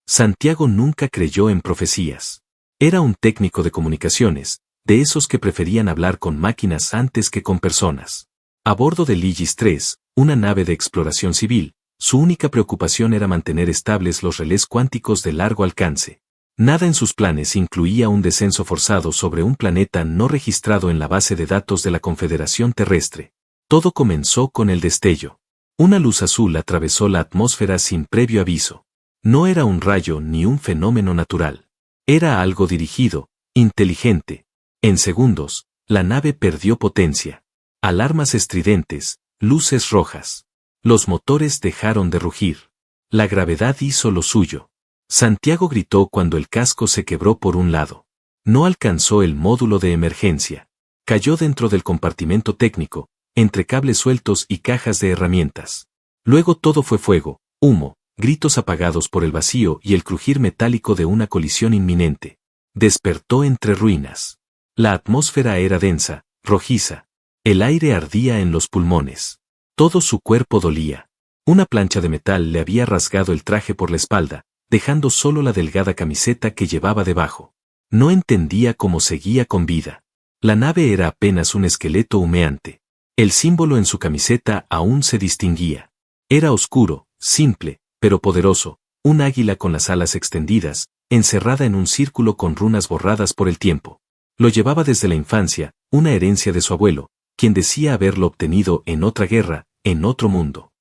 Santiago nunca creyó en profecías. Era un técnico de comunicaciones, de esos que preferían hablar con máquinas antes que con personas. A bordo del Aegis III, una nave de exploración civil, su única preocupación era mantener estables los relés cuánticos de largo alcance. Nada en sus planes incluía un descenso forzado sobre un planeta no registrado en la base de datos de la Confederación Terrestre. Todo comenzó con el destello. Una luz azul atravesó la atmósfera sin previo aviso. No era un rayo ni un fenómeno natural. Era algo dirigido, inteligente. En segundos, la nave perdió potencia. Alarmas estridentes, luces rojas. Los motores dejaron de rugir. La gravedad hizo lo suyo. Santiago gritó cuando el casco se quebró por un lado. No alcanzó el módulo de emergencia. Cayó dentro del compartimento técnico, entre cables sueltos y cajas de herramientas. Luego todo fue fuego, humo, gritos apagados por el vacío y el crujir metálico de una colisión inminente. Despertó entre ruinas. La atmósfera era densa, rojiza. El aire ardía en los pulmones. Todo su cuerpo dolía. Una plancha de metal le había rasgado el traje por la espalda, dejando solo la delgada camiseta que llevaba debajo. No entendía cómo seguía con vida. La nave era apenas un esqueleto humeante. El símbolo en su camiseta aún se distinguía. Era oscuro, simple, pero poderoso, un águila con las alas extendidas, encerrada en un círculo con runas borradas por el tiempo. Lo llevaba desde la infancia, una herencia de su abuelo, quien decía haberlo obtenido en otra guerra, en otro mundo.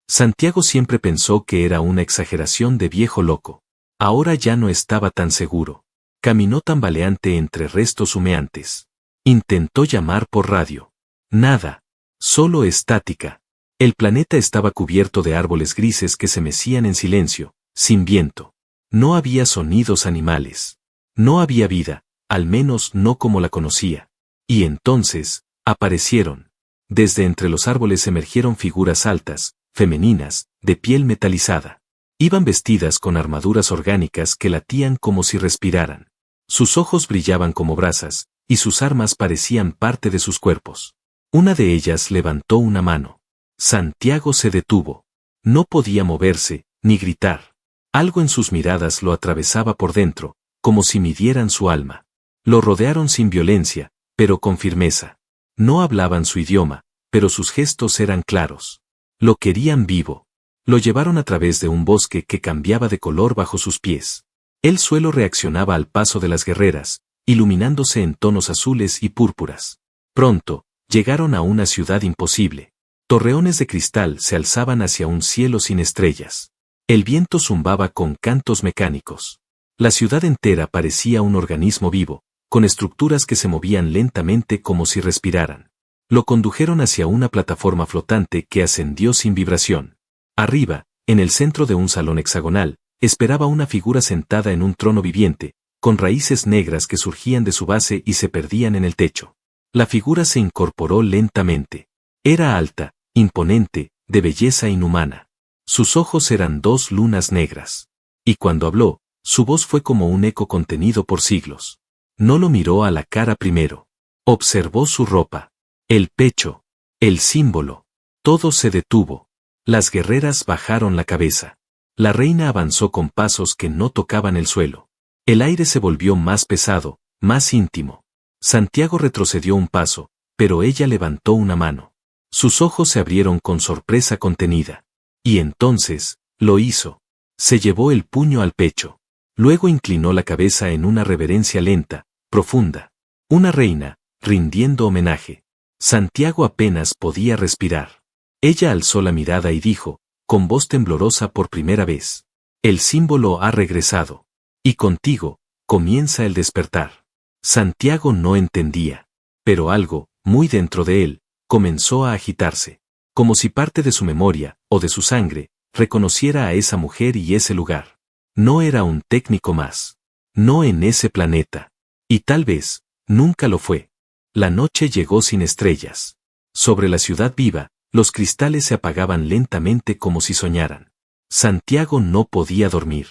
Santiago siempre pensó que era una exageración de viejo loco. Ahora ya no estaba tan seguro. Caminó tambaleante entre restos humeantes. Intentó llamar por radio. Nada. Solo estática. El planeta estaba cubierto de árboles grises que se mecían en silencio, sin viento. No había sonidos animales. No había vida, al menos no como la conocía. Y entonces, aparecieron. Desde entre los árboles emergieron figuras altas, femeninas, de piel metalizada. Iban vestidas con armaduras orgánicas que latían como si respiraran. Sus ojos brillaban como brasas, y sus armas parecían parte de sus cuerpos. Una de ellas levantó una mano. Santiago se detuvo. No podía moverse, ni gritar. Algo en sus miradas lo atravesaba por dentro, como si midieran su alma. Lo rodearon sin violencia, pero con firmeza. No hablaban su idioma, pero sus gestos eran claros. Lo querían vivo. Lo llevaron a través de un bosque que cambiaba de color bajo sus pies. El suelo reaccionaba al paso de las guerreras, iluminándose en tonos azules y púrpuras. Pronto, llegaron a una ciudad imposible. Torreones de cristal se alzaban hacia un cielo sin estrellas. El viento zumbaba con cantos mecánicos. La ciudad entera parecía un organismo vivo, con estructuras que se movían lentamente como si respiraran. Lo condujeron hacia una plataforma flotante que ascendió sin vibración. Arriba, en el centro de un salón hexagonal, esperaba una figura sentada en un trono viviente, con raíces negras que surgían de su base y se perdían en el techo. La figura se incorporó lentamente. Era alta, imponente, de belleza inhumana. Sus ojos eran dos lunas negras. Y cuando habló, su voz fue como un eco contenido por siglos. No lo miró a la cara primero. Observó su ropa, el pecho, el símbolo. Todo se detuvo. Las guerreras bajaron la cabeza. La reina avanzó con pasos que no tocaban el suelo. El aire se volvió más pesado, más íntimo. Santiago retrocedió un paso, pero ella levantó una mano. Sus ojos se abrieron con sorpresa contenida. Y entonces, lo hizo. Se llevó el puño al pecho. Luego inclinó la cabeza en una reverencia lenta, profunda. Una reina, rindiendo homenaje. Santiago apenas podía respirar. Ella alzó la mirada y dijo, con voz temblorosa por primera vez: el símbolo ha regresado. Y contigo, comienza el despertar. Santiago no entendía. Pero algo, muy dentro de él, comenzó a agitarse. Como si parte de su memoria, o de su sangre, reconociera a esa mujer y ese lugar. No era un técnico más. No en ese planeta. Y tal vez, nunca lo fue. La noche llegó sin estrellas. Sobre la ciudad viva, los cristales se apagaban lentamente como si soñaran. Santiago no podía dormir.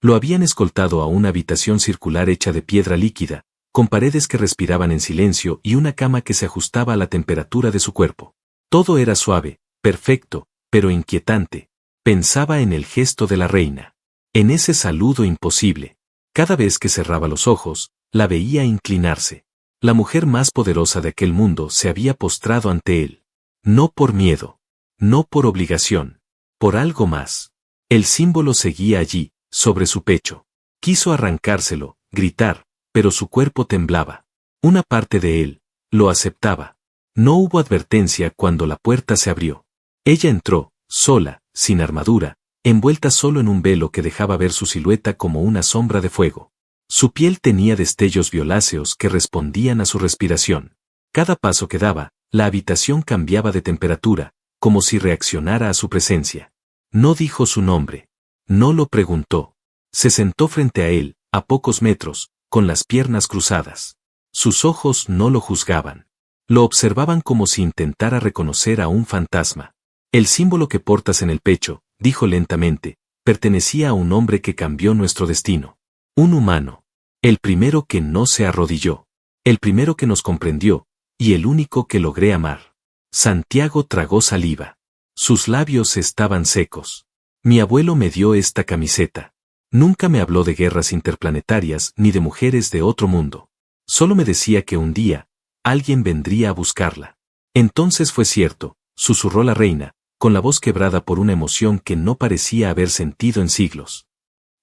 Lo habían escoltado a una habitación circular hecha de piedra líquida, con paredes que respiraban en silencio y una cama que se ajustaba a la temperatura de su cuerpo. Todo era suave, perfecto, pero inquietante. Pensaba en el gesto de la reina. En ese saludo imposible. Cada vez que cerraba los ojos, la veía inclinarse. La mujer más poderosa de aquel mundo se había postrado ante él. No por miedo. No por obligación. Por algo más. El símbolo seguía allí, sobre su pecho. Quiso arrancárselo, gritar, pero su cuerpo temblaba. Una parte de él lo aceptaba. No hubo advertencia cuando la puerta se abrió. Ella entró, sola, sin armadura, envuelta solo en un velo que dejaba ver su silueta como una sombra de fuego. Su piel tenía destellos violáceos que respondían a su respiración. Cada paso que daba, la habitación cambiaba de temperatura, como si reaccionara a su presencia. No dijo su nombre. No lo preguntó. Se sentó frente a él, a pocos metros, con las piernas cruzadas. Sus ojos no lo juzgaban. Lo observaban como si intentara reconocer a un fantasma. El símbolo que portas en el pecho, dijo lentamente, pertenecía a un hombre que cambió nuestro destino. Un humano. El primero que no se arrodilló. El primero que nos comprendió, y el único que logré amar. Santiago tragó saliva. Sus labios estaban secos. Mi abuelo me dio esta camiseta. Nunca me habló de guerras interplanetarias ni de mujeres de otro mundo. Solo me decía que un día, alguien vendría a buscarla. Entonces fue cierto, susurró la reina, con la voz quebrada por una emoción que no parecía haber sentido en siglos.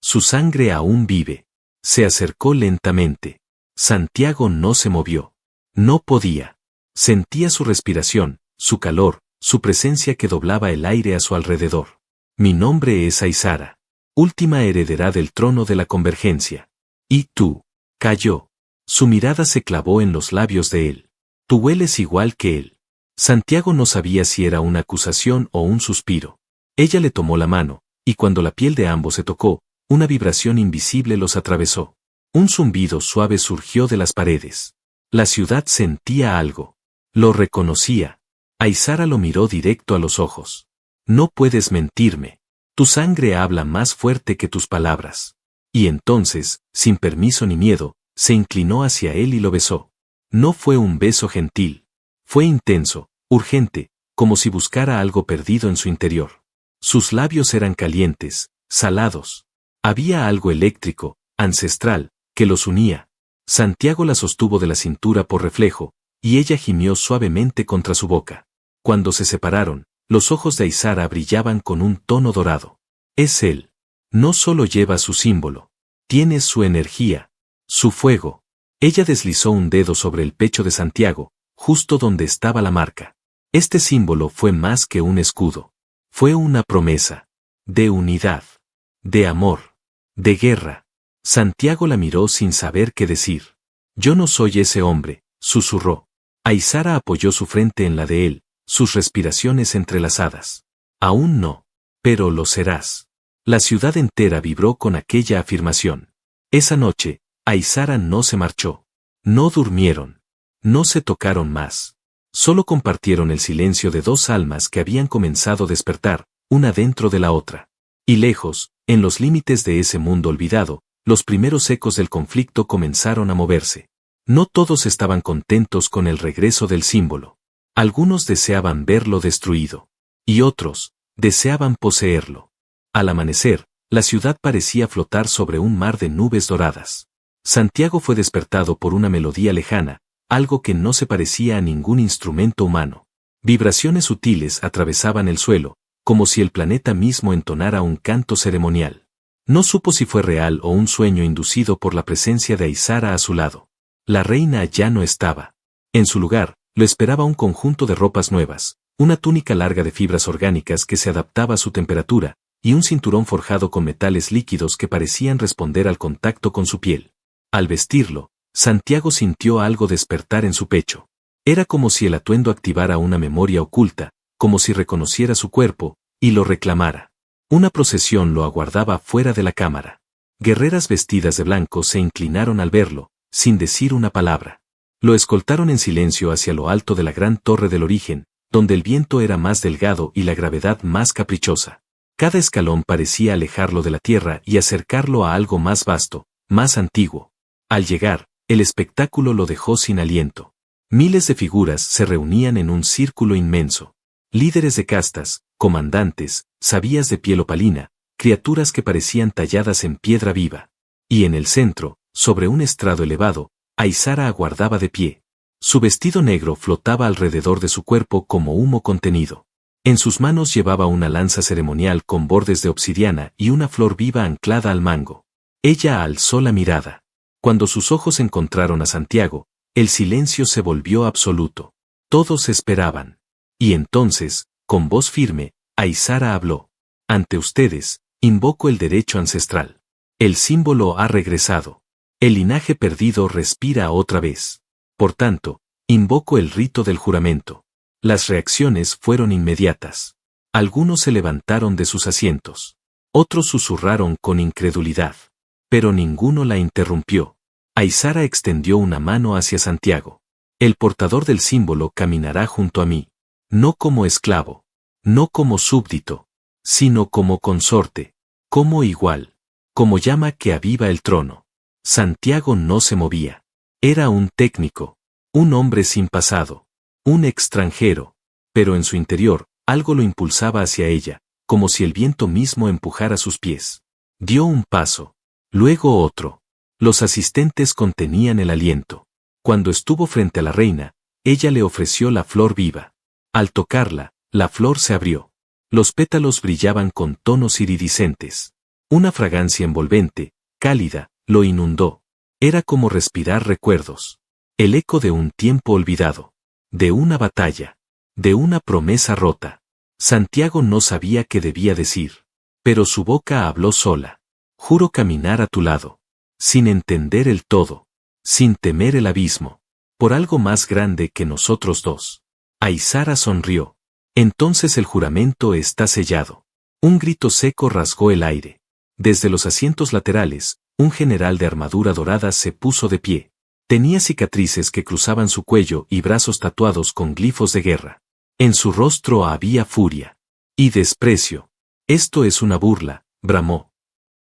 Su sangre aún vive. Se acercó lentamente. Santiago no se movió. No podía. Sentía su respiración, su calor, su presencia que doblaba el aire a su alrededor. Mi nombre es Aizara. Última heredera del trono de la Convergencia. ¿Y tú? Cayó. Su mirada se clavó en los labios de él. Tú hueles igual que él. Santiago no sabía si era una acusación o un suspiro. Ella le tomó la mano, y cuando la piel de ambos se tocó, una vibración invisible los atravesó. Un zumbido suave surgió de las paredes. La ciudad sentía algo. Lo reconocía. Aizara lo miró directo a los ojos. No puedes mentirme. Tu sangre habla más fuerte que tus palabras. Y entonces, sin permiso ni miedo, se inclinó hacia él y lo besó. No fue un beso gentil. Fue intenso, urgente, como si buscara algo perdido en su interior. Sus labios eran calientes, salados. Había algo eléctrico, ancestral, que los unía. Santiago la sostuvo de la cintura por reflejo, y ella gimió suavemente contra su boca. Cuando se separaron, los ojos de Aizara brillaban con un tono dorado. Es él. No solo lleva su símbolo. Tiene su energía. Su fuego. Ella deslizó un dedo sobre el pecho de Santiago, justo donde estaba la marca. Este símbolo fue más que un escudo. Fue una promesa. De unidad. De amor. De guerra. Santiago la miró sin saber qué decir. Yo no soy ese hombre, susurró. Aizara apoyó su frente en la de él, sus respiraciones entrelazadas. Aún no. Pero lo serás. La ciudad entera vibró con aquella afirmación. Esa noche, Aizara no se marchó. No durmieron. No se tocaron más. Solo compartieron el silencio de dos almas que habían comenzado a despertar, una dentro de la otra. Y lejos, en los límites de ese mundo olvidado, los primeros ecos del conflicto comenzaron a moverse. No todos estaban contentos con el regreso del símbolo. Algunos deseaban verlo destruido. Y otros, deseaban poseerlo. Al amanecer, la ciudad parecía flotar sobre un mar de nubes doradas. Santiago fue despertado por una melodía lejana, algo que no se parecía a ningún instrumento humano. Vibraciones sutiles atravesaban el suelo, como si el planeta mismo entonara un canto ceremonial. No supo si fue real o un sueño inducido por la presencia de Aizara a su lado. La reina ya no estaba. En su lugar, lo esperaba un conjunto de ropas nuevas, una túnica larga de fibras orgánicas que se adaptaba a su temperatura, y un cinturón forjado con metales líquidos que parecían responder al contacto con su piel. Al vestirlo, Santiago sintió algo despertar en su pecho. Era como si el atuendo activara una memoria oculta, como si reconociera su cuerpo, y lo reclamara. Una procesión lo aguardaba fuera de la cámara. Guerreras vestidas de blanco se inclinaron al verlo, sin decir una palabra. Lo escoltaron en silencio hacia lo alto de la gran torre del origen, donde el viento era más delgado y la gravedad más caprichosa. Cada escalón parecía alejarlo de la tierra y acercarlo a algo más vasto, más antiguo. Al llegar, el espectáculo lo dejó sin aliento. Miles de figuras se reunían en un círculo inmenso. Líderes de castas, comandantes, sabías de piel opalina, criaturas que parecían talladas en piedra viva. Y en el centro, sobre un estrado elevado, Aizara aguardaba de pie. Su vestido negro flotaba alrededor de su cuerpo como humo contenido. En sus manos llevaba una lanza ceremonial con bordes de obsidiana y una flor viva anclada al mango. Ella alzó la mirada. Cuando sus ojos encontraron a Santiago, el silencio se volvió absoluto. Todos esperaban. Y entonces, con voz firme, Aizara habló. Ante ustedes, invoco el derecho ancestral. El símbolo ha regresado. El linaje perdido respira otra vez. Por tanto, invoco el rito del juramento. Las reacciones fueron inmediatas. Algunos se levantaron de sus asientos. Otros susurraron con incredulidad. Pero ninguno la interrumpió. Aizara extendió una mano hacia Santiago. El portador del símbolo caminará junto a mí. No como esclavo. No como súbdito. Sino como consorte. Como igual. Como llama que aviva el trono. Santiago no se movía. Era un técnico. Un hombre sin pasado. Un extranjero. Pero en su interior, algo lo impulsaba hacia ella, como si el viento mismo empujara sus pies. Dio un paso. Luego otro. Los asistentes contenían el aliento. Cuando estuvo frente a la reina, ella le ofreció la flor viva. Al tocarla, la flor se abrió. Los pétalos brillaban con tonos iridiscentes. Una fragancia envolvente, cálida, lo inundó. Era como respirar recuerdos. El eco de un tiempo olvidado. De una batalla. De una promesa rota. Santiago no sabía qué debía decir. Pero su boca habló sola. Juro caminar a tu lado. Sin entender el todo. Sin temer el abismo. Por algo más grande que nosotros dos. Aizara sonrió. Entonces el juramento está sellado. Un grito seco rasgó el aire. Desde los asientos laterales, un general de armadura dorada se puso de pie. Tenía cicatrices que cruzaban su cuello y brazos tatuados con glifos de guerra. En su rostro había furia. Y desprecio. Esto es una burla, bramó.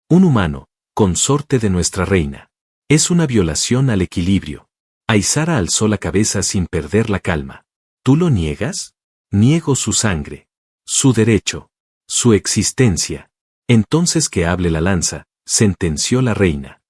Un humano, consorte de nuestra reina. Es una violación al equilibrio. Aizara alzó la cabeza sin perder la calma. ¿Tú lo niegas? Niego su sangre. Su derecho. Su existencia. Entonces que hable la lanza, sentenció la reina.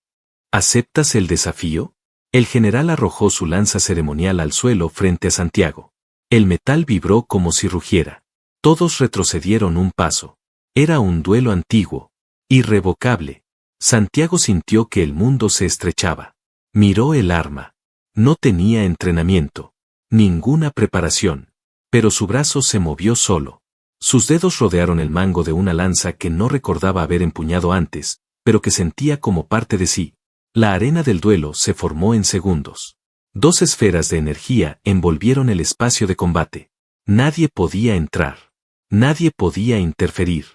¿Aceptas el desafío? El general arrojó su lanza ceremonial al suelo frente a Santiago. El metal vibró como si rugiera. Todos retrocedieron un paso. Era un duelo antiguo. Irrevocable. Santiago sintió que el mundo se estrechaba. Miró el arma. No tenía entrenamiento. Ninguna preparación. Pero su brazo se movió solo. Sus dedos rodearon el mango de una lanza que no recordaba haber empuñado antes, pero que sentía como parte de sí. La arena del duelo se formó en segundos. Dos esferas de energía envolvieron el espacio de combate. Nadie podía entrar. Nadie podía interferir.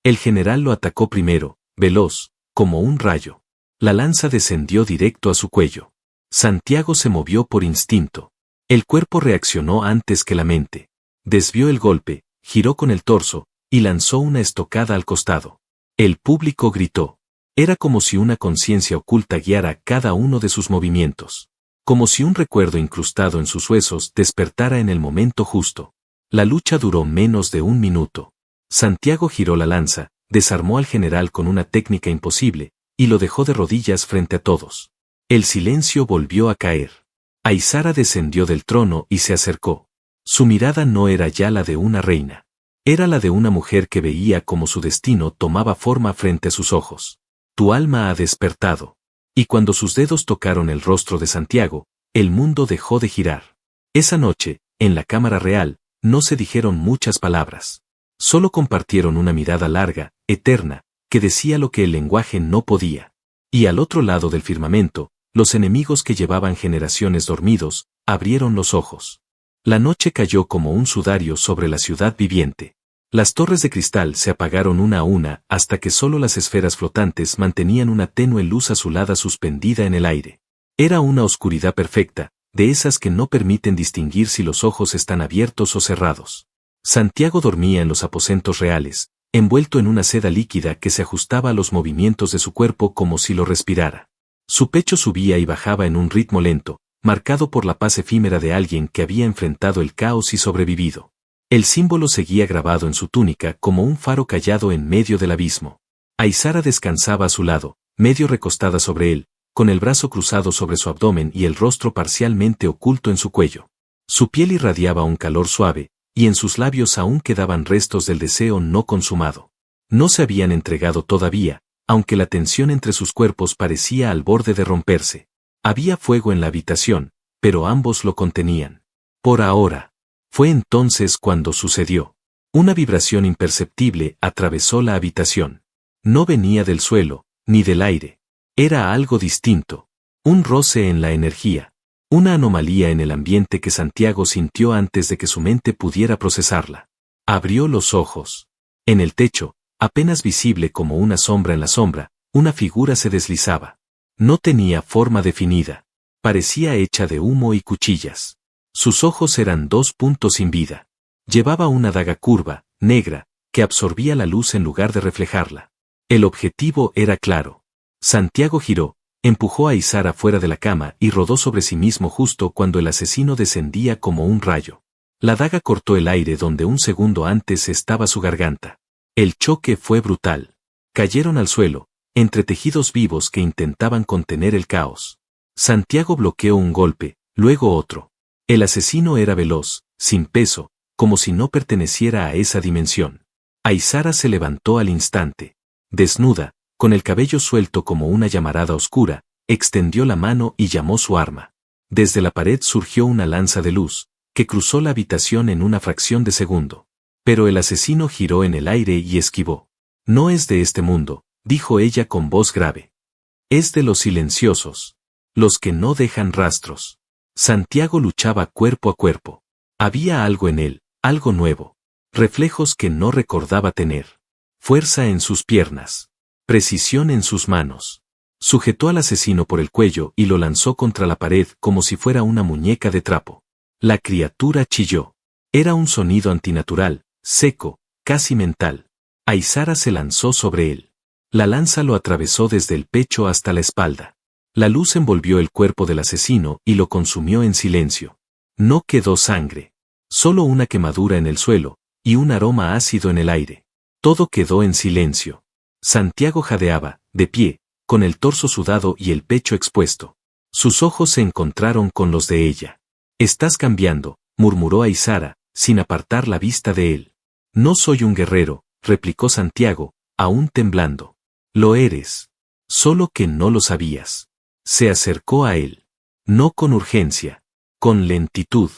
El general lo atacó primero, veloz, como un rayo. La lanza descendió directo a su cuello. Santiago se movió por instinto. El cuerpo reaccionó antes que la mente. Desvió el golpe, giró con el torso, y lanzó una estocada al costado. El público gritó. Era como si una conciencia oculta guiara cada uno de sus movimientos. Como si un recuerdo incrustado en sus huesos despertara en el momento justo. La lucha duró menos de un minuto. Santiago giró la lanza, desarmó al general con una técnica imposible, y lo dejó de rodillas frente a todos. El silencio volvió a caer. Aizara descendió del trono y se acercó. Su mirada no era ya la de una reina. Era la de una mujer que veía cómo su destino tomaba forma frente a sus ojos. Tu alma ha despertado. Y cuando sus dedos tocaron el rostro de Santiago, el mundo dejó de girar. Esa noche, en la cámara real, no se dijeron muchas palabras. Solo compartieron una mirada larga, eterna, que decía lo que el lenguaje no podía. Y al otro lado del firmamento, los enemigos que llevaban generaciones dormidos, abrieron los ojos. La noche cayó como un sudario sobre la ciudad viviente. Las torres de cristal se apagaron una a una hasta que solo las esferas flotantes mantenían una tenue luz azulada suspendida en el aire. Era una oscuridad perfecta, de esas que no permiten distinguir si los ojos están abiertos o cerrados. Santiago dormía en los aposentos reales, envuelto en una seda líquida que se ajustaba a los movimientos de su cuerpo como si lo respirara. Su pecho subía y bajaba en un ritmo lento, marcado por la paz efímera de alguien que había enfrentado el caos y sobrevivido. El símbolo seguía grabado en su túnica como un faro callado en medio del abismo. Aizara descansaba a su lado, medio recostada sobre él, con el brazo cruzado sobre su abdomen y el rostro parcialmente oculto en su cuello. Su piel irradiaba un calor suave, y en sus labios aún quedaban restos del deseo no consumado. No se habían entregado todavía, aunque la tensión entre sus cuerpos parecía al borde de romperse. Había fuego en la habitación, pero ambos lo contenían. Por ahora. Fue entonces cuando sucedió. Una vibración imperceptible atravesó la habitación. No venía del suelo, ni del aire. Era algo distinto. Un roce en la energía. Una anomalía en el ambiente que Santiago sintió antes de que su mente pudiera procesarla. Abrió los ojos. En el techo, apenas visible como una sombra en la sombra, una figura se deslizaba. No tenía forma definida. Parecía hecha de humo y cuchillas. Sus ojos eran dos puntos sin vida. Llevaba una daga curva, negra, que absorbía la luz en lugar de reflejarla. El objetivo era claro. Santiago giró, empujó a Aizara fuera de la cama y rodó sobre sí mismo justo cuando el asesino descendía como un rayo. La daga cortó el aire donde un segundo antes estaba su garganta. El choque fue brutal. Cayeron al suelo, entre tejidos vivos que intentaban contener el caos. Santiago bloqueó un golpe, luego otro. El asesino era veloz, sin peso, como si no perteneciera a esa dimensión. Aizara se levantó al instante. Desnuda, con el cabello suelto como una llamarada oscura, extendió la mano y llamó su arma. Desde la pared surgió una lanza de luz, que cruzó la habitación en una fracción de segundo. Pero el asesino giró en el aire y esquivó. No es de este mundo, dijo ella con voz grave. Es de los silenciosos. Los que no dejan rastros. Santiago luchaba cuerpo a cuerpo. Había algo en él, algo nuevo. Reflejos que no recordaba tener. Fuerza en sus piernas. Precisión en sus manos. Sujetó al asesino por el cuello y lo lanzó contra la pared como si fuera una muñeca de trapo. La criatura chilló. Era un sonido antinatural, seco, casi mental. Aizara se lanzó sobre él. La lanza lo atravesó desde el pecho hasta la espalda. La luz envolvió el cuerpo del asesino y lo consumió en silencio. No quedó sangre. Solo una quemadura en el suelo, y un aroma ácido en el aire. Todo quedó en silencio. Santiago jadeaba, de pie, con el torso sudado y el pecho expuesto. Sus ojos se encontraron con los de ella. «Estás cambiando», murmuró Aizara, sin apartar la vista de él. «No soy un guerrero», replicó Santiago, aún temblando. «Lo eres. Solo que no lo sabías». Se acercó a él. No con urgencia. Con lentitud.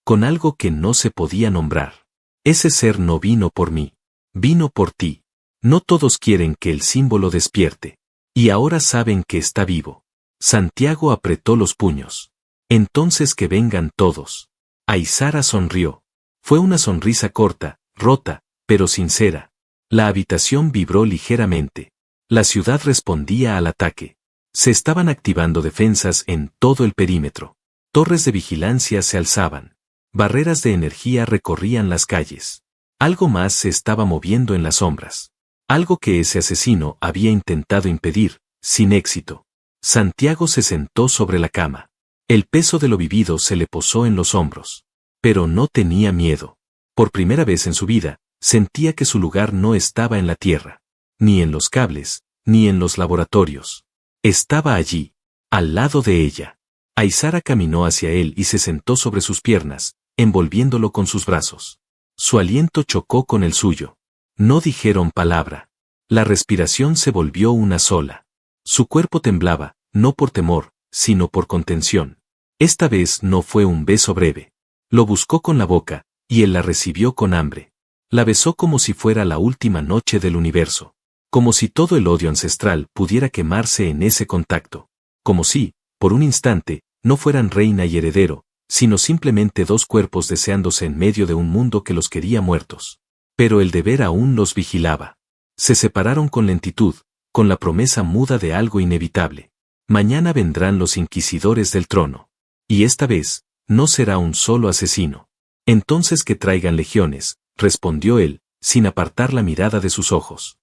Con algo que no se podía nombrar. Ese ser no vino por mí. Vino por ti. No todos quieren que el símbolo despierte. Y ahora saben que está vivo. Santiago apretó los puños. Entonces que vengan todos. Aizara sonrió. Fue una sonrisa corta, rota, pero sincera. La habitación vibró ligeramente. La ciudad respondía al ataque. Se estaban activando defensas en todo el perímetro. Torres de vigilancia se alzaban. Barreras de energía recorrían las calles. Algo más se estaba moviendo en las sombras. Algo que ese asesino había intentado impedir, sin éxito. Santiago se sentó sobre la cama. El peso de lo vivido se le posó en los hombros. Pero no tenía miedo. Por primera vez en su vida, sentía que su lugar no estaba en la tierra. Ni en los cables, ni en los laboratorios. Estaba allí, al lado de ella. Aizara caminó hacia él y se sentó sobre sus piernas, envolviéndolo con sus brazos. Su aliento chocó con el suyo. No dijeron palabra. La respiración se volvió una sola. Su cuerpo temblaba, no por temor, sino por contención. Esta vez no fue un beso breve. Lo buscó con la boca, y él la recibió con hambre. La besó como si fuera la última noche del universo. Como si todo el odio ancestral pudiera quemarse en ese contacto. Como si, por un instante, no fueran reina y heredero, sino simplemente dos cuerpos deseándose en medio de un mundo que los quería muertos. Pero el deber aún los vigilaba. Se separaron con lentitud, con la promesa muda de algo inevitable. Mañana vendrán los inquisidores del trono. Y esta vez, no será un solo asesino. Entonces que traigan legiones, respondió él, sin apartar la mirada de sus ojos.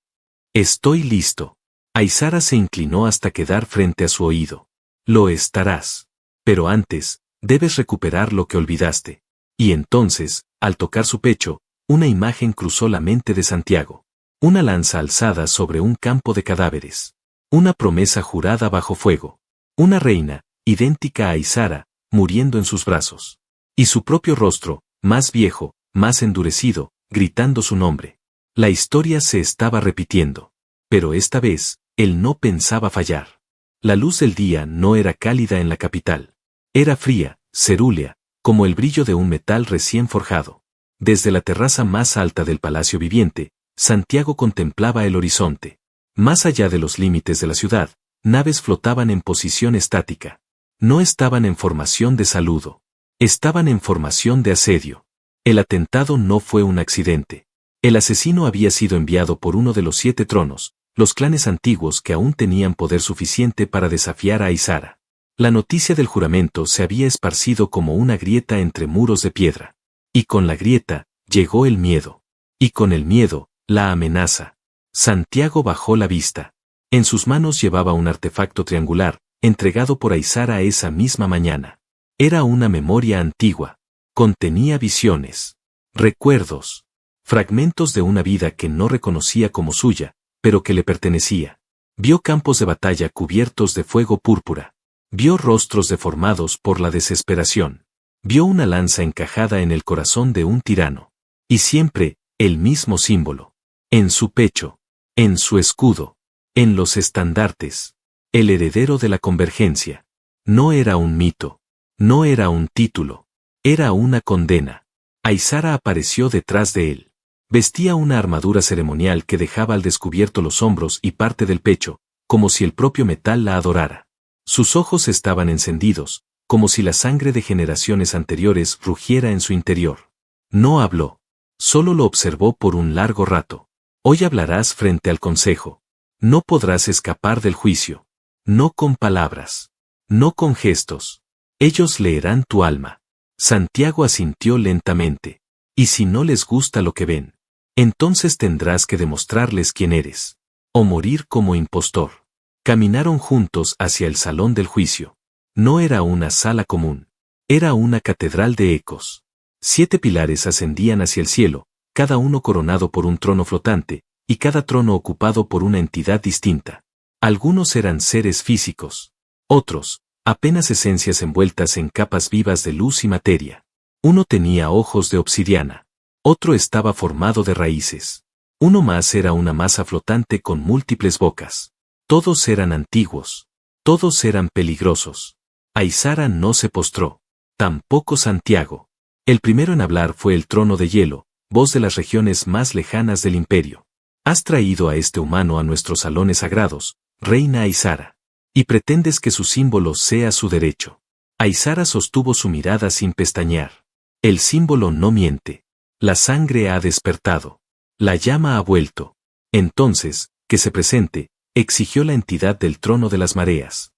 Estoy listo. Aizara se inclinó hasta quedar frente a su oído. Lo estarás. Pero antes, debes recuperar lo que olvidaste. Y entonces, al tocar su pecho, una imagen cruzó la mente de Santiago. Una lanza alzada sobre un campo de cadáveres. Una promesa jurada bajo fuego. Una reina, idéntica a Aizara, muriendo en sus brazos. Y su propio rostro, más viejo, más endurecido, gritando su nombre. La historia se estaba repitiendo. Pero esta vez, él no pensaba fallar. La luz del día no era cálida en la capital. Era fría, cerúlea, como el brillo de un metal recién forjado. Desde la terraza más alta del Palacio Viviente, Santiago contemplaba el horizonte. Más allá de los límites de la ciudad, naves flotaban en posición estática. No estaban en formación de saludo. Estaban en formación de asedio. El atentado no fue un accidente. El asesino había sido enviado por uno de los 7 tronos, los clanes antiguos que aún tenían poder suficiente para desafiar a Aizara. La noticia del juramento se había esparcido como una grieta entre muros de piedra. Y con la grieta, llegó el miedo. Y con el miedo, la amenaza. Santiago bajó la vista. En sus manos llevaba un artefacto triangular, entregado por Aizara esa misma mañana. Era una memoria antigua. Contenía visiones, recuerdos, fragmentos de una vida que no reconocía como suya, pero que le pertenecía. Vio campos de batalla cubiertos de fuego púrpura. Vio rostros deformados por la desesperación. Vio una lanza encajada en el corazón de un tirano. Y siempre, el mismo símbolo. En su pecho. En su escudo. En los estandartes. El heredero de la convergencia. No era un mito. No era un título. Era una condena. Aizara apareció detrás de él. Vestía una armadura ceremonial que dejaba al descubierto los hombros y parte del pecho, como si el propio metal la adorara. Sus ojos estaban encendidos, como si la sangre de generaciones anteriores rugiera en su interior. No habló. Solo lo observó por un largo rato. Hoy hablarás frente al consejo. No podrás escapar del juicio. No con palabras. No con gestos. Ellos leerán tu alma. Santiago asintió lentamente. Y si no les gusta lo que ven, entonces tendrás que demostrarles quién eres. O morir como impostor. Caminaron juntos hacia el salón del juicio. No era una sala común. Era una catedral de ecos. 7 pilares ascendían hacia el cielo, cada uno coronado por un trono flotante, y cada trono ocupado por una entidad distinta. Algunos eran seres físicos. Otros, apenas esencias envueltas en capas vivas de luz y materia. Uno tenía ojos de obsidiana. Otro estaba formado de raíces. Uno más era una masa flotante con múltiples bocas. Todos eran antiguos. Todos eran peligrosos. Aizara no se postró. Tampoco Santiago. El primero en hablar fue el trono de hielo, voz de las regiones más lejanas del imperio. Has traído a este humano a nuestros salones sagrados, reina Aizara. Y pretendes que su símbolo sea su derecho. Aizara sostuvo su mirada sin pestañear. El símbolo no miente. La sangre ha despertado. La llama ha vuelto. Entonces, que se presente, exigió la entidad del trono de las mareas.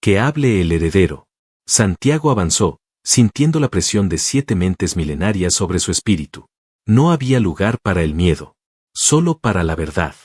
Que hable el heredero. Santiago avanzó, sintiendo la presión de 7 mentes milenarias sobre su espíritu. No había lugar para el miedo. Solo para la verdad.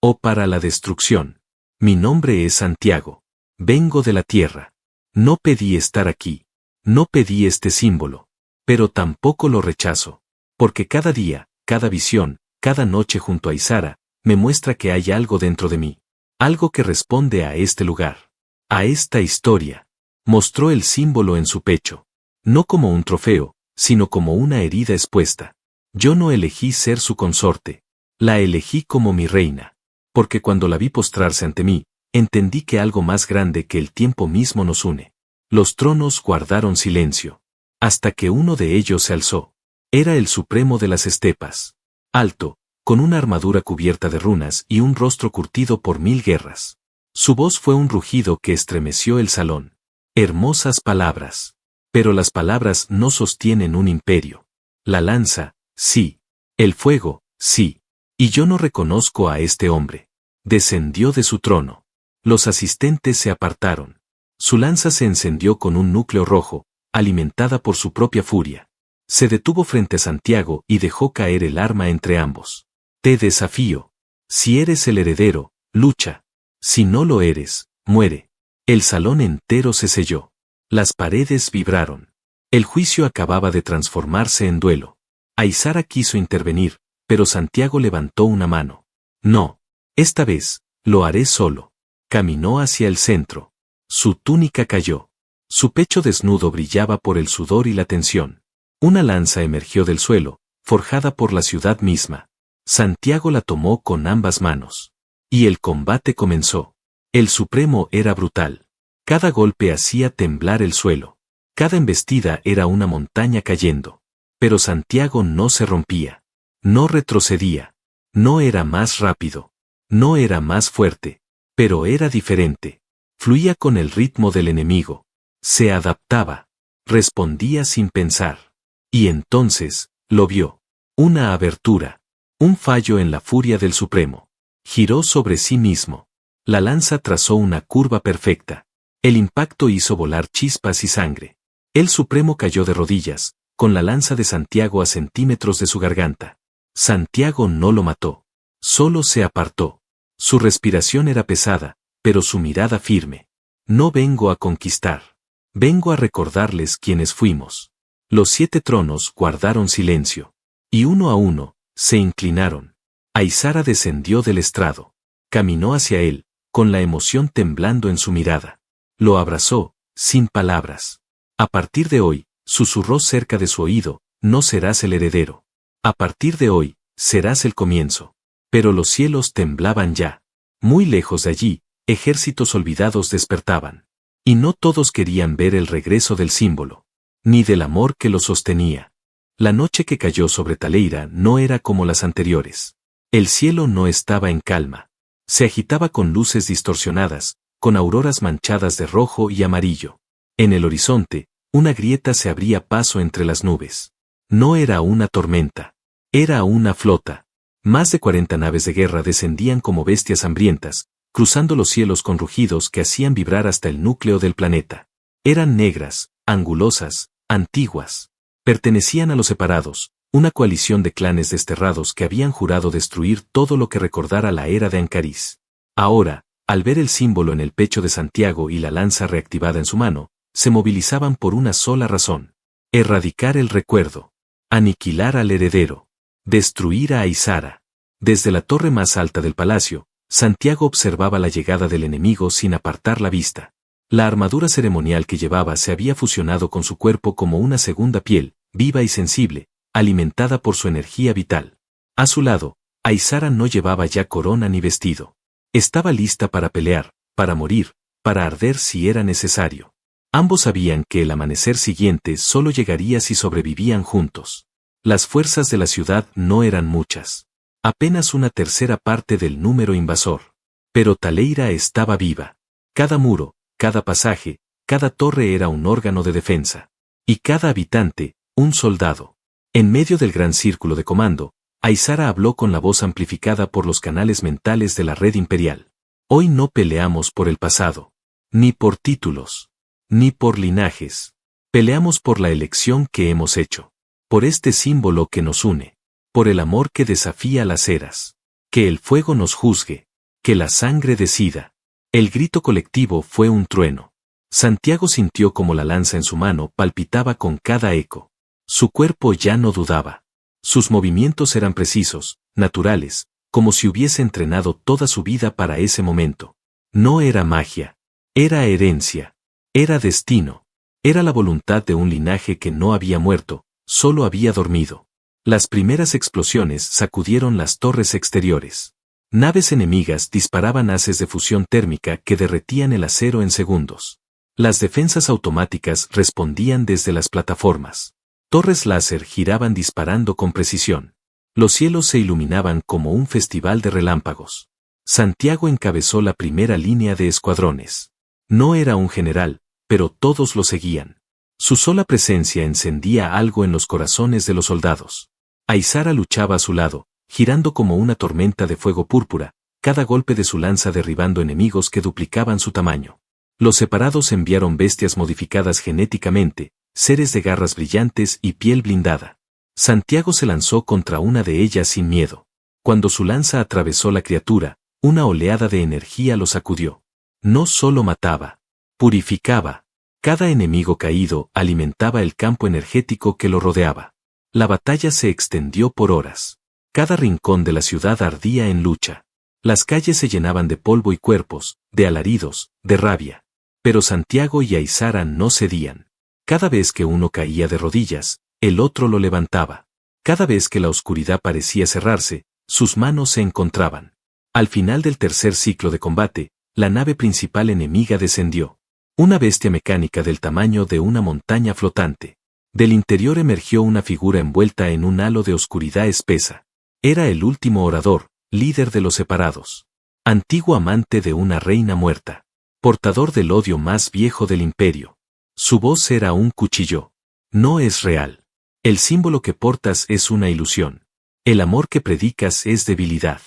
O para la destrucción. Mi nombre es Santiago. Vengo de la tierra. No pedí estar aquí. No pedí este símbolo. Pero tampoco lo rechazo. Porque cada día, cada visión, cada noche junto a Aizara, me muestra que hay algo dentro de mí. Algo que responde a este lugar. A esta historia. Mostró el símbolo en su pecho. No como un trofeo, sino como una herida expuesta. Yo no elegí ser su consorte. La elegí como mi reina. Porque cuando la vi postrarse ante mí, entendí que algo más grande que el tiempo mismo nos une. Los tronos guardaron silencio. Hasta que uno de ellos se alzó. Era el supremo de las estepas. Alto, con una armadura cubierta de runas y un rostro curtido por 1000 guerras. Su voz fue un rugido que estremeció el salón. Hermosas palabras. Pero las palabras no sostienen un imperio. La lanza, sí. El fuego, sí. Y yo no reconozco a este hombre. Descendió de su trono. Los asistentes se apartaron. Su lanza se encendió con un núcleo rojo, alimentada por su propia furia. Se detuvo frente a Santiago y dejó caer el arma entre ambos. Te desafío. Si eres el heredero, lucha. Si no lo eres, muere. El salón entero se selló. Las paredes vibraron. El juicio acababa de transformarse en duelo. Aizara quiso intervenir, pero Santiago levantó una mano. No. Esta vez, lo haré solo. Caminó hacia el centro. Su túnica cayó. Su pecho desnudo brillaba por el sudor y la tensión. Una lanza emergió del suelo, forjada por la ciudad misma. Santiago la tomó con ambas manos. Y el combate comenzó. El Supremo era brutal. Cada golpe hacía temblar el suelo. Cada embestida era una montaña cayendo. Pero Santiago no se rompía. No retrocedía. No era más rápido. No era más fuerte. Pero era diferente. Fluía con el ritmo del enemigo. Se adaptaba. Respondía sin pensar. Y entonces, lo vio. Una abertura. Un fallo en la furia del Supremo. Giró sobre sí mismo. La lanza trazó una curva perfecta. El impacto hizo volar chispas y sangre. El Supremo cayó de rodillas, con la lanza de Santiago a centímetros de su garganta. Santiago no lo mató. Solo se apartó. Su respiración era pesada, pero su mirada firme. No vengo a conquistar. Vengo a recordarles quiénes fuimos. Los 7 tronos guardaron silencio. Y uno a uno, se inclinaron. Aizara descendió del estrado. Caminó hacia él, con la emoción temblando en su mirada. Lo abrazó, sin palabras. A partir de hoy, susurró cerca de su oído, no serás el heredero. A partir de hoy, serás el comienzo. Pero los cielos temblaban ya. Muy lejos de allí, ejércitos olvidados despertaban. Y no todos querían ver el regreso del símbolo. Ni del amor que lo sostenía. La noche que cayó sobre Taleira no era como las anteriores. El cielo no estaba en calma. Se agitaba con luces distorsionadas, con auroras manchadas de rojo y amarillo. En el horizonte, una grieta se abría paso entre las nubes. No era una tormenta. Era una flota. Más de 40 naves de guerra descendían como bestias hambrientas, cruzando los cielos con rugidos que hacían vibrar hasta el núcleo del planeta. Eran negras, angulosas, antiguas. Pertenecían a los separados, una coalición de clanes desterrados que habían jurado destruir todo lo que recordara la era de Ancaris. Ahora, al ver el símbolo en el pecho de Santiago y la lanza reactivada en su mano, se movilizaban por una sola razón. Erradicar el recuerdo. Aniquilar al heredero. Destruir a Aizara. Desde la torre más alta del palacio, Santiago observaba la llegada del enemigo sin apartar la vista. La armadura ceremonial que llevaba se había fusionado con su cuerpo como una segunda piel, viva y sensible, alimentada por su energía vital. A su lado, Aizara no llevaba ya corona ni vestido. Estaba lista para pelear, para morir, para arder si era necesario. Ambos sabían que el amanecer siguiente solo llegaría si sobrevivían juntos. Las fuerzas de la ciudad no eran muchas. Apenas una tercera parte del número invasor. Pero Taleira estaba viva. Cada muro, cada pasaje, cada torre era un órgano de defensa. Y cada habitante, un soldado. En medio del gran círculo de comando, Aizara habló con la voz amplificada por los canales mentales de la red imperial. Hoy no peleamos por el pasado. Ni por títulos. Ni por linajes. Peleamos por la elección que hemos hecho. Por este símbolo que nos une. Por el amor que desafía las eras. Que el fuego nos juzgue. Que la sangre decida. El grito colectivo fue un trueno. Santiago sintió como la lanza en su mano palpitaba con cada eco. Su cuerpo ya no dudaba. Sus movimientos eran precisos, naturales, como si hubiese entrenado toda su vida para ese momento. No era magia. Era herencia. Era destino. Era la voluntad de un linaje que no había muerto, solo había dormido. Las primeras explosiones sacudieron las torres exteriores. Naves enemigas disparaban haces de fusión térmica que derretían el acero en segundos. Las defensas automáticas respondían desde las plataformas. Torres láser giraban disparando con precisión. Los cielos se iluminaban como un festival de relámpagos. Santiago encabezó la primera línea de escuadrones. No era un general, pero todos lo seguían. Su sola presencia encendía algo en los corazones de los soldados. Aizara luchaba a su lado, girando como una tormenta de fuego púrpura, cada golpe de su lanza derribando enemigos que duplicaban su tamaño. Los separados enviaron bestias modificadas genéticamente, seres de garras brillantes y piel blindada. Santiago se lanzó contra una de ellas sin miedo. Cuando su lanza atravesó la criatura, una oleada de energía lo sacudió. No solo mataba, purificaba. Cada enemigo caído alimentaba el campo energético que lo rodeaba. La batalla se extendió por horas. Cada rincón de la ciudad ardía en lucha. Las calles se llenaban de polvo y cuerpos, de alaridos, de rabia. Pero Santiago y Aizara no cedían. Cada vez que uno caía de rodillas, el otro lo levantaba. Cada vez que la oscuridad parecía cerrarse, sus manos se encontraban. Al final del tercer ciclo de combate, la nave principal enemiga descendió. Una bestia mecánica del tamaño de una montaña flotante. Del interior emergió una figura envuelta en un halo de oscuridad espesa. Era el último orador, líder de los separados. Antiguo amante de una reina muerta. Portador del odio más viejo del imperio. Su voz era un cuchillo. No es real. El símbolo que portas es una ilusión. El amor que predicas es debilidad.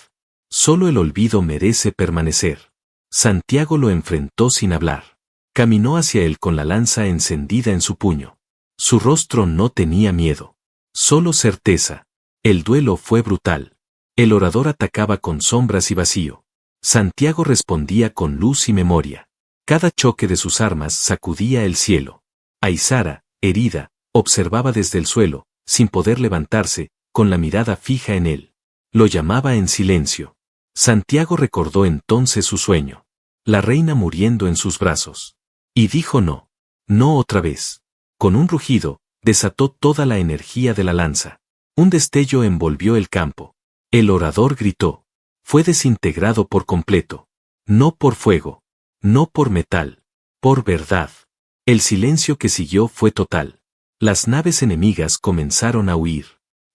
Solo el olvido merece permanecer. Santiago lo enfrentó sin hablar. Caminó hacia él con la lanza encendida en su puño. Su rostro no tenía miedo. Solo certeza. El duelo fue brutal. El orador atacaba con sombras y vacío. Santiago respondía con luz y memoria. Cada choque de sus armas sacudía el cielo. Aizara, herida, observaba desde el suelo, sin poder levantarse, con la mirada fija en él. Lo llamaba en silencio. Santiago recordó entonces su sueño. La reina muriendo en sus brazos. Y dijo no. No otra vez. Con un rugido, desató toda la energía de la lanza. Un destello envolvió el campo. El orador gritó. Fue desintegrado por completo. No por fuego. No por metal. Por verdad. El silencio que siguió fue total. Las naves enemigas comenzaron a huir.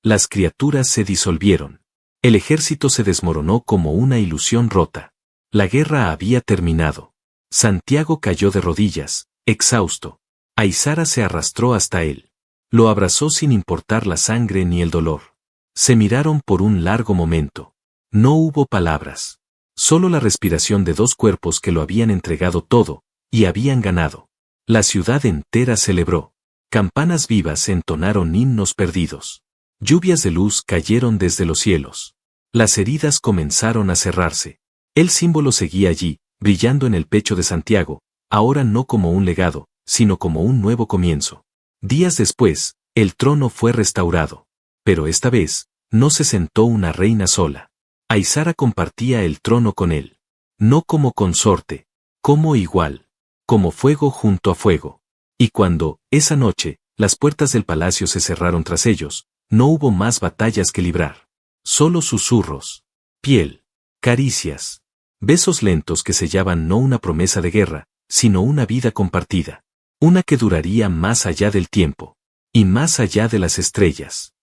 Las criaturas se disolvieron. El ejército se desmoronó como una ilusión rota. La guerra había terminado. Santiago cayó de rodillas, exhausto. Aizara se arrastró hasta él. Lo abrazó sin importar la sangre ni el dolor. Se miraron por un largo momento. No hubo palabras. Solo la respiración de dos cuerpos que lo habían entregado todo, y habían ganado. La ciudad entera celebró. Campanas vivas entonaron himnos perdidos. Lluvias de luz cayeron desde los cielos. Las heridas comenzaron a cerrarse. El símbolo seguía allí, brillando en el pecho de Santiago, ahora no como un legado, sino como un nuevo comienzo. Días después, el trono fue restaurado. Pero esta vez, no se sentó una reina sola. Aizara compartía el trono con él. No como consorte, como igual. Como fuego junto a fuego. Y cuando, esa noche, las puertas del palacio se cerraron tras ellos, no hubo más batallas que librar. Solo susurros. Piel. Caricias. Besos lentos que sellaban no una promesa de guerra, sino una vida compartida. Una que duraría más allá del tiempo. Y más allá de las estrellas.